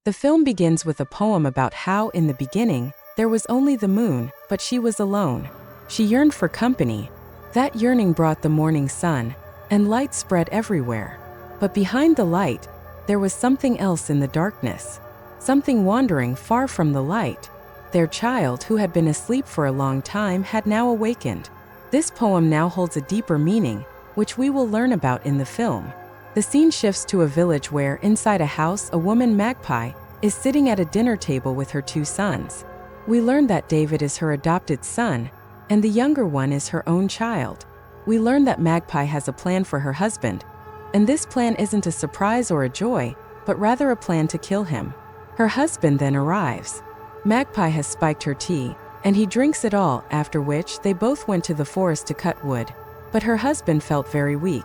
The film begins with a poem about how, in the beginning, there was only the moon, but she was alone. She yearned for company. That yearning brought the morning sun, and light spread everywhere. But behind the light, there was something else in the darkness. Something wandering far from the light. Their child, who had been asleep for a long time, had now awakened. This poem now holds a deeper meaning, which we will learn about in the film. The scene shifts to a village where, inside a house, a woman magpie is sitting at a dinner table with her 2 sons. We learn that David is her adopted son, and the younger one is her own child. We learn that Magpie has a plan for her husband, and this plan isn't a surprise or a joy, but rather a plan to kill him. Her husband then arrives. Magpie has spiked her tea, and he drinks it all, after which they both went to the forest to cut wood. But her husband felt very weak.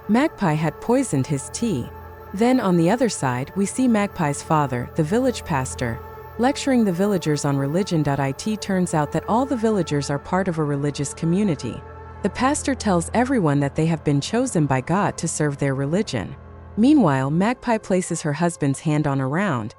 Magpie had poisoned his tea. Then on the other side, we see Magpie's father, the village pastor, lecturing the villagers on religion. It turns out that all the villagers are part of a religious community. The pastor tells everyone that they have been chosen by God to serve their religion. Meanwhile, Magpie places her husband's hand on a round,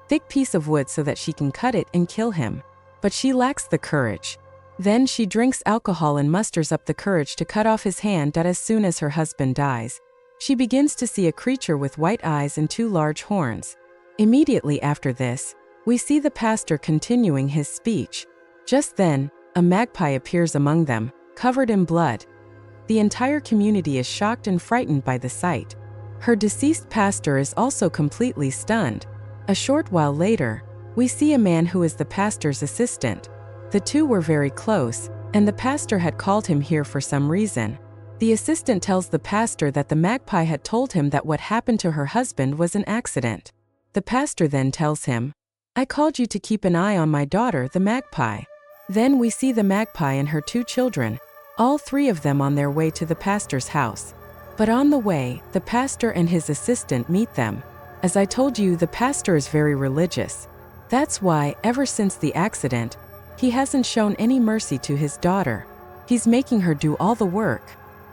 thick piece of wood so that she can cut it and kill him. But she lacks the courage. Then she drinks alcohol and musters up the courage to cut off his hand. As soon as her husband dies, she begins to see a creature with white eyes and 2 large horns. Immediately after this, we see the pastor continuing his speech. Just then, a magpie appears among them, covered in blood. The entire community is shocked and frightened by the sight. Her deceased pastor is also completely stunned. A short while later, we see a man who is the pastor's assistant. The 2 were very close, and the pastor had called him here for some reason. The assistant tells the pastor that the magpie had told him that what happened to her husband was an accident. The pastor then tells him, "I called you to keep an eye on my daughter, the magpie." Then we see the magpie and her 2 children, all 3 of them on their way to the pastor's house. But on the way, the pastor and his assistant meet them. As I told you, the pastor is very religious. That's why, ever since the accident, he hasn't shown any mercy to his daughter. He's making her do all the work.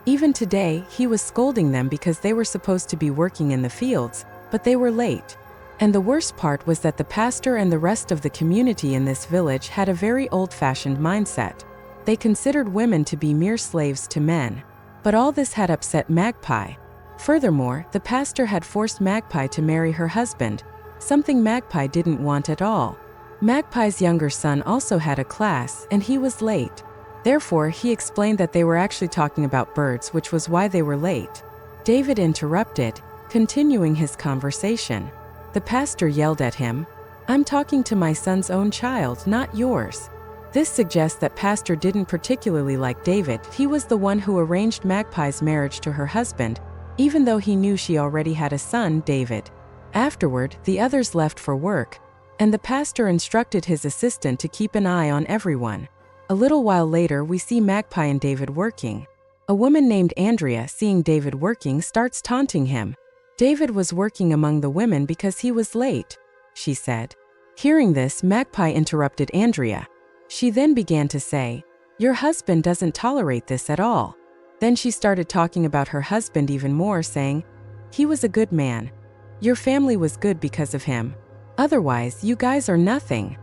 Even today, he was scolding them because they were supposed to be working in the fields, but they were late. And the worst part was that the pastor and the rest of the community in this village had a very old-fashioned mindset. They considered women to be mere slaves to men. But all this had upset Magpie. Furthermore, the pastor had forced Magpie to marry her husband, something Magpie didn't want at all. Magpie's younger son also had a class, and he was late. Therefore, he explained that they were actually talking about birds, which was why they were late. David interrupted, continuing his conversation. The pastor yelled at him, "I'm talking to my son's own child, not yours." This suggests that pastor didn't particularly like David. He was the one who arranged Magpie's marriage to her husband, even though he knew she already had a son, David. Afterward, the others left for work, and the pastor instructed his assistant to keep an eye on everyone. A little while later, we see Magpie and David working. A woman named Andrea, seeing David working, starts taunting him. David was working among the women because he was late, she said. Hearing this, Magpie interrupted Andrea. She then began to say, "Your husband doesn't tolerate this at all." Then she started talking about her husband even more, saying, "He was a good man. Your family was good because of him. Otherwise, you guys are nothing."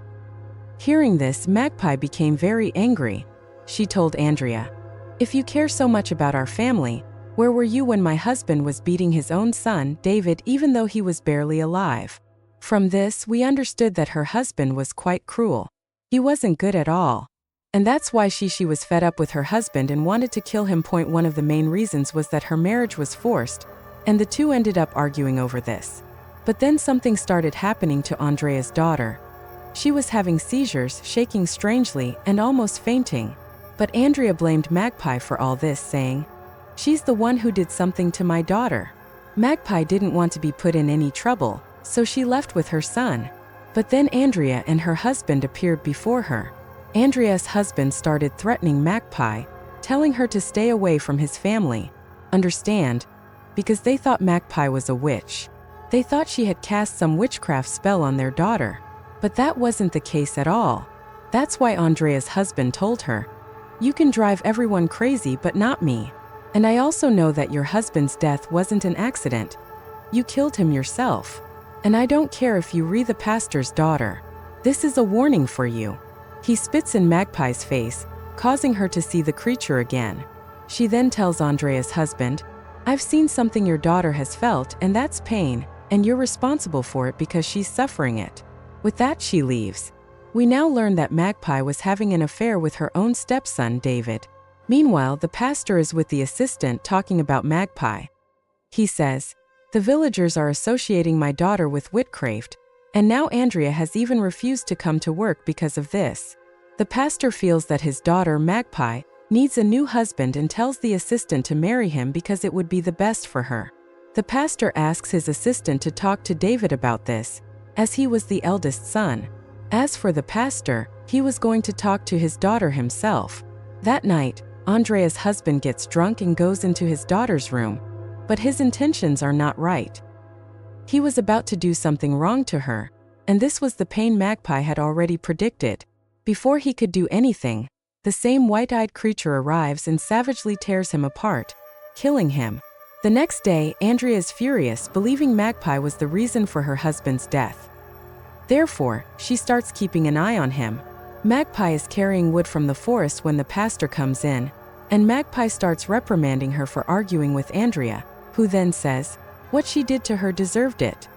Hearing this, Magpie became very angry. She told Andrea, "If you care so much about our family, where were you when my husband was beating his own son, David, even though he was barely alive?" From this, we understood that her husband was quite cruel. He wasn't good at all. And that's why she was fed up with her husband and wanted to kill him. One of the main reasons was that her marriage was forced, and the 2 ended up arguing over this. But then something started happening to Andrea's daughter. She was having seizures, shaking strangely, and almost fainting. But Andrea blamed Magpie for all this, saying, "She's the one who did something to my daughter." Magpie didn't want to be put in any trouble, so she left with her son. But then Andrea and her husband appeared before her. Andrea's husband started threatening Magpie, telling her to stay away from his family. Understand? Because they thought Magpie was a witch. They thought she had cast some witchcraft spell on their daughter. But that wasn't the case at all. That's why Andrea's husband told her, "You can drive everyone crazy, but not me. And I also know that your husband's death wasn't an accident. You killed him yourself." And I don't care if you re the pastor's daughter. This is a warning for you. He spits in Magpie's face, causing her to see the creature again. She then tells Andrea's husband, I've seen something your daughter has felt, and that's pain, and you're responsible for it because she's suffering it. With that, she leaves. We now learn that Magpie was having an affair with her own stepson, David. Meanwhile, the pastor is with the assistant talking about Magpie. He says, the villagers are associating my daughter with witchcraft, and now Andrea has even refused to come to work because of this. The pastor feels that his daughter, Magpie, needs a new husband and tells the assistant to marry him because it would be the best for her. The pastor asks his assistant to talk to David about this, as he was the eldest son. As for the pastor, he was going to talk to his daughter himself. That night, Andrea's husband gets drunk and goes into his daughter's room, but his intentions are not right. He was about to do something wrong to her, and this was the pain Magpie had already predicted. Before he could do anything, the same white-eyed creature arrives and savagely tears him apart, killing him. The next day, Andrea is furious, believing Magpie was the reason for her husband's death. Therefore, she starts keeping an eye on him. Magpie is carrying wood from the forest when the pastor comes in, and Magpie starts reprimanding her for arguing with Andrea, who then says, what she did to her deserved it.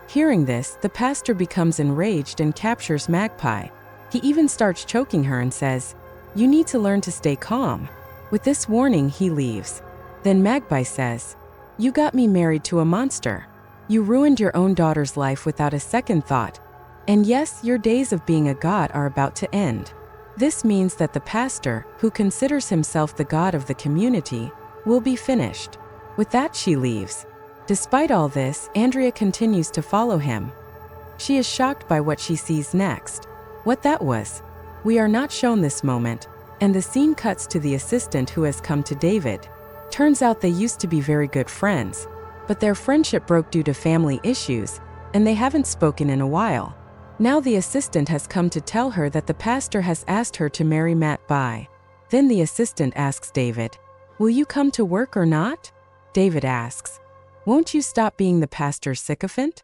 Hearing this, the pastor becomes enraged and captures Magpie. He even starts choking her and says, you need to learn to stay calm. With this warning, he leaves. Then Magpie says, you got me married to a monster. You ruined your own daughter's life without a second thought. And yes, your days of being a god are about to end. This means that the pastor, who considers himself the god of the community, will be finished. With that, she leaves. Despite all this, Andrea continues to follow him. She is shocked by what she sees next. What that was. We are not shown this moment, and the scene cuts to the assistant who has come to David. Turns out they used to be very good friends, but their friendship broke due to family issues, and they haven't spoken in a while. Now the assistant has come to tell her that the pastor has asked her to marry Matt Bai. Then the assistant asks David, will you come to work or not? David asks, won't you stop being the pastor's sycophant?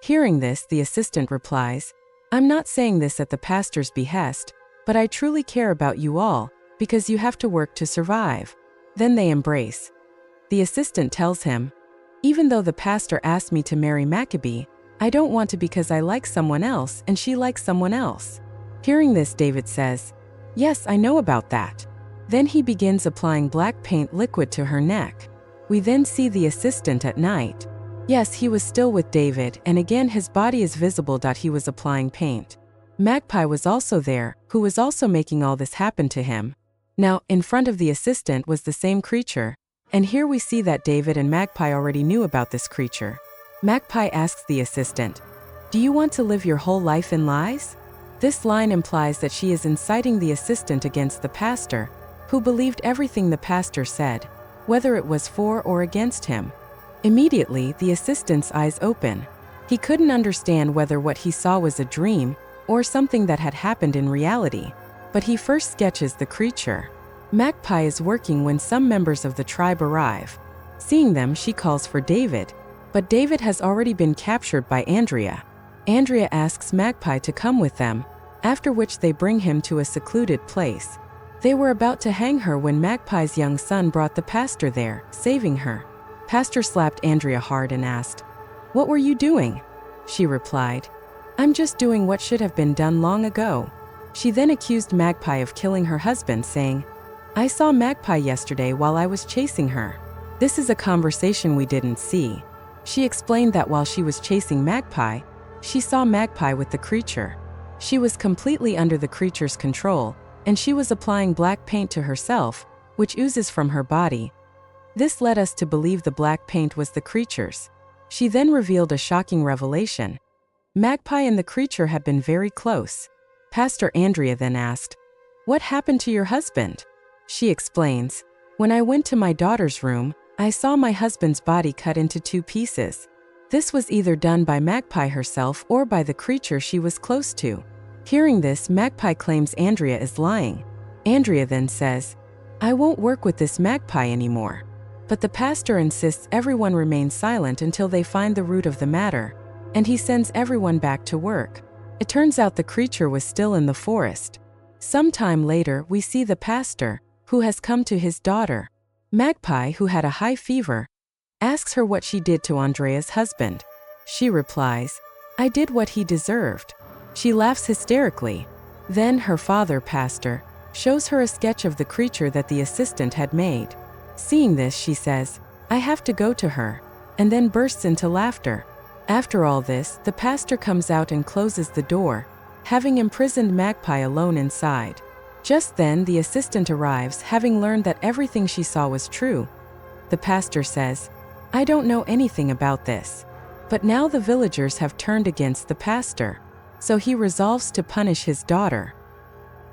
Hearing this, the assistant replies, I'm not saying this at the pastor's behest, but I truly care about you all, because you have to work to survive. Then they embrace. The assistant tells him, even though the pastor asked me to marry Maccabee, I don't want to because I like someone else and she likes someone else. Hearing this, David says, yes, I know about that. Then he begins applying black paint liquid to her neck. We then see the assistant at night. Yes, he was still with David, and again his body is visible. He was applying paint. Magpie was also there, who was also making all this happen to him. Now, in front of the assistant was the same creature, and here we see that David and Magpie already knew about this creature. Magpie asks the assistant, do you want to live your whole life in lies? This line implies that she is inciting the assistant against the pastor, who believed everything the pastor said, whether it was for or against him. Immediately, the assistant's eyes open. He couldn't understand whether what he saw was a dream or something that had happened in reality, but he first sketches the creature. Magpie is working when some members of the tribe arrive. Seeing them, she calls for David, but David has already been captured by Andrea. Andrea asks Magpie to come with them, after which they bring him to a secluded place. They were about to hang her when Magpie's young son brought the pastor there, saving her. Pastor slapped Andrea hard and asked, what were you doing? She replied, I'm just doing what should have been done long ago. She then accused Magpie of killing her husband, saying, I saw Magpie yesterday while I was chasing her. This is a conversation we didn't see. She explained that while she was chasing Magpie, she saw Magpie with the creature. She was completely under the creature's control, and she was applying black paint to herself, which oozes from her body. This led us to believe the black paint was the creature's. She then revealed a shocking revelation. Magpie and the creature had been very close. Pastor Andrea then asked, what happened to your husband? She explains, when I went to my daughter's room, I saw my husband's body cut into 2 pieces. This was either done by Magpie herself or by the creature she was close to. Hearing this, Magpie claims Andrea is lying. Andrea then says, I won't work with this Magpie anymore. But the pastor insists everyone remain silent until they find the root of the matter. and he sends everyone back to work. It turns out the creature was still in the forest. Sometime later, we see the pastor, who has come to his daughter, Magpie, who had a high fever, asks her what she did to Andrea's husband. She replies, "I did what he deserved." She laughs hysterically. Then her father, pastor, shows her a sketch of the creature that the assistant had made. Seeing this, she says, "I have to go to her," and then bursts into laughter. After all this, the pastor comes out and closes the door, having imprisoned Magpie alone inside. Just then, the assistant arrives, having learned that everything she saw was true. The pastor says, "I don't know anything about this." But now the villagers have turned against the pastor, so he resolves to punish his daughter.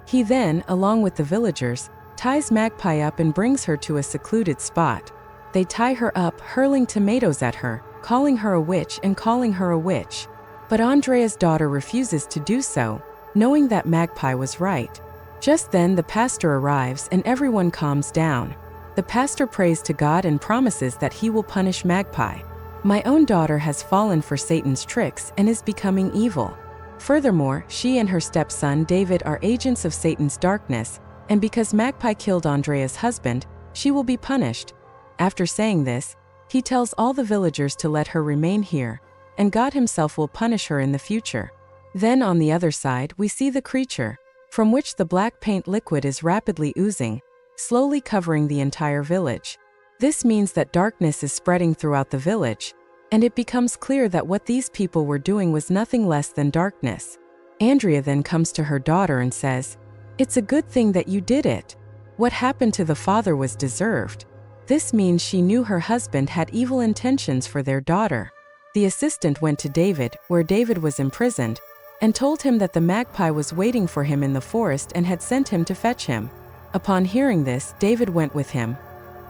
He then, along with the villagers, ties Magpie up and brings her to a secluded spot. They tie her up, hurling tomatoes at her, calling her a witch and calling her a witch. But Andrea's daughter refuses to do so, knowing that Magpie was right. Just then the pastor arrives and everyone calms down. The pastor prays to God and promises that he will punish Magpie. "My own daughter has fallen for Satan's tricks and is becoming evil. Furthermore, she and her stepson David are agents of Satan's darkness, and because Magpie killed Andrea's husband, she will be punished." After saying this, he tells all the villagers to let her remain here, and God himself will punish her in the future. Then on the other side, we see the creature, from which the black paint liquid is rapidly oozing, slowly covering the entire village. This means that darkness is spreading throughout the village, and it becomes clear that what these people were doing was nothing less than darkness. Andrea then comes to her daughter and says, "It's a good thing that you did it. What happened to the father was deserved." This means she knew her husband had evil intentions for their daughter. The assistant went to David, where David was imprisoned, and told him that the magpie was waiting for him in the forest and had sent him to fetch him. Upon hearing this, David went with him.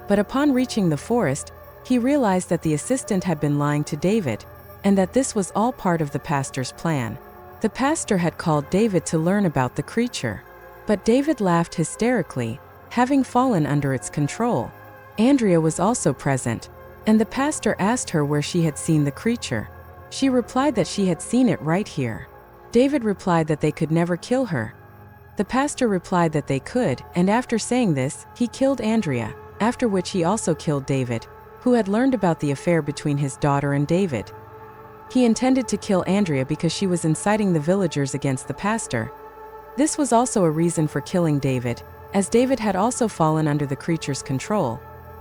But upon reaching the forest, he realized that the assistant had been lying to David, and that this was all part of the pastor's plan. The pastor had called David to learn about the creature, but David laughed hysterically, having fallen under its control. Andrea was also present, and the pastor asked her where she had seen the creature. She replied that she had seen it right here. David replied that they could never kill her. The pastor replied that they could, and after saying this, he killed Andrea, after which he also killed David, who had learned about the affair between his daughter and David. He intended to kill Andrea because she was inciting the villagers against the pastor. This was also a reason for killing David, as David had also fallen under the creature's control.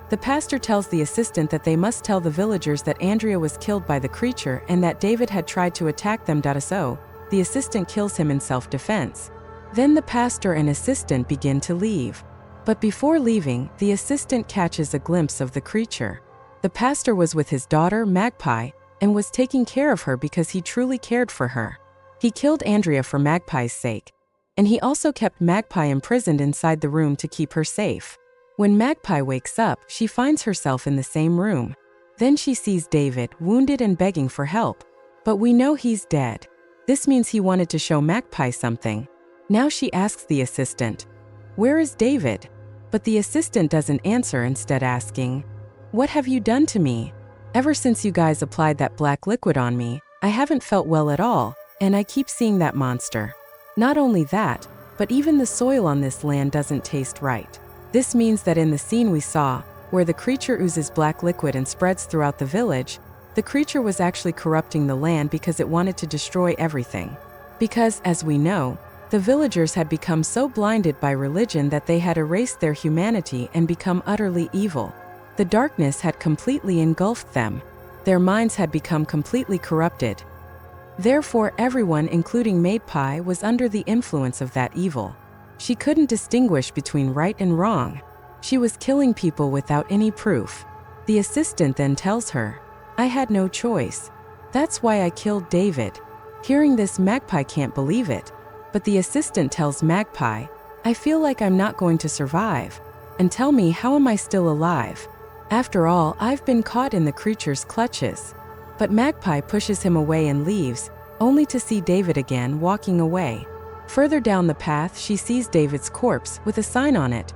The pastor tells the assistant that they must tell the villagers that Andrea was killed by the creature and that David had tried to attack them. So, the assistant kills him in self-defense. Then the pastor and assistant begin to leave. But before leaving, the assistant catches a glimpse of the creature. The pastor was with his daughter, Magpie, and was taking care of her because he truly cared for her. He killed Andrea for Magpie's sake, and he also kept Magpie imprisoned inside the room to keep her safe. When Magpie wakes up, she finds herself in the same room. Then she sees David, wounded and begging for help. But we know he's dead. This means he wanted to show Magpie something. Now she asks the assistant, "Where is David?" But the assistant doesn't answer, instead asking, "What have you done to me? Ever since you guys applied that black liquid on me, I haven't felt well at all, and I keep seeing that monster. Not only that, but even the soil on this land doesn't taste right." This means that in the scene we saw, where the creature oozes black liquid and spreads throughout the village, the creature was actually corrupting the land because it wanted to destroy everything. Because, as we know, the villagers had become so blinded by religion that they had erased their humanity and become utterly evil. The darkness had completely engulfed them. Their minds had become completely corrupted. Therefore, everyone, including Magpie, was under the influence of that evil. She couldn't distinguish between right and wrong. She was killing people without any proof. The assistant then tells her, "I had no choice. That's why I killed David." Hearing this, Magpie can't believe it. But the assistant tells Magpie, "I feel like I'm not going to survive. And tell me, how am I still alive? After all, I've been caught in the creature's clutches." But Magpie pushes him away and leaves, only to see David again walking away. Further down the path, she sees David's corpse with a sign on it.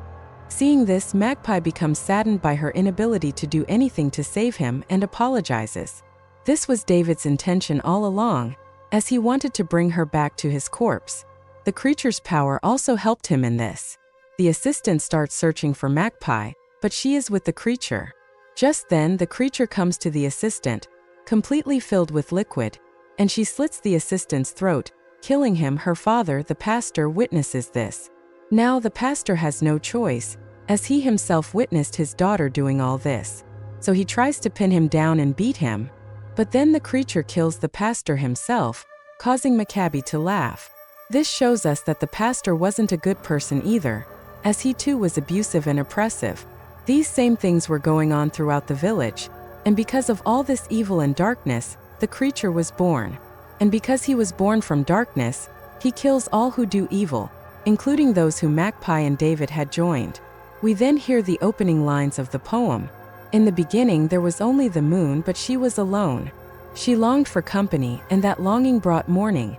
Seeing this, Magpie becomes saddened by her inability to do anything to save him and apologizes. This was David's intention all along, as he wanted to bring her back to his corpse. The creature's power also helped him in this. The assistant starts searching for Magpie, but she is with the creature. Just then, the creature comes to the assistant, completely filled with liquid, and she slits the assistant's throat, killing him. Her father, the pastor, witnesses this. Now the pastor has no choice, as he himself witnessed his daughter doing all this. So he tries to pin him down and beat him, but then the creature kills the pastor himself, causing Maccabi to laugh. This shows us that the pastor wasn't a good person either, as he too was abusive and oppressive. These same things were going on throughout the village, and because of all this evil and darkness, the creature was born. And because he was born from darkness, he kills all who do evil, including those who Magpie and David had joined. We then hear the opening lines of the poem. In the beginning there was only the moon, but she was alone. She longed for company, and that longing brought morning.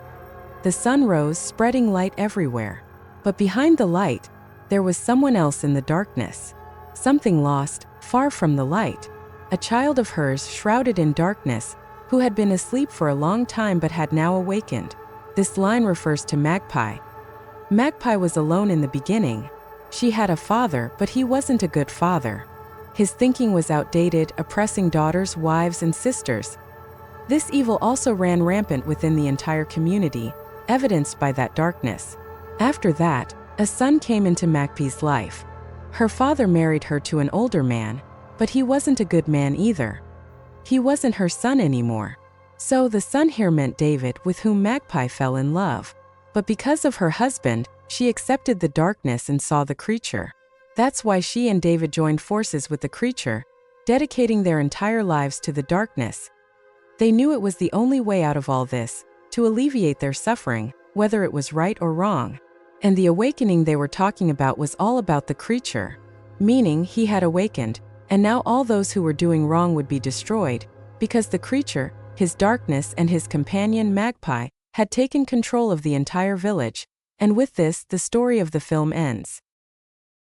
The sun rose, spreading light everywhere. But behind the light, there was someone else in the darkness. Something lost, far from the light. A child of hers shrouded in darkness, who had been asleep for a long time but had now awakened. This line refers to Magpie. Magpie was alone in the beginning. She had a father, but he wasn't a good father. His thinking was outdated, oppressing daughters, wives, and sisters. This evil also ran rampant within the entire community, evidenced by that darkness. After that, a son came into Magpie's life. Her father married her to an older man, but he wasn't a good man either. He wasn't her son anymore. So the son here meant David, with whom Magpie fell in love. But because of her husband, she accepted the darkness and saw the creature. That's why she and David joined forces with the creature, dedicating their entire lives to the darkness. They knew it was the only way out of all this, to alleviate their suffering, whether it was right or wrong. And the awakening they were talking about was all about the creature, meaning he had awakened, and now all those who were doing wrong would be destroyed, because the creature, his darkness, and his companion Magpie had taken control of the entire village. And with this, the story of the film ends.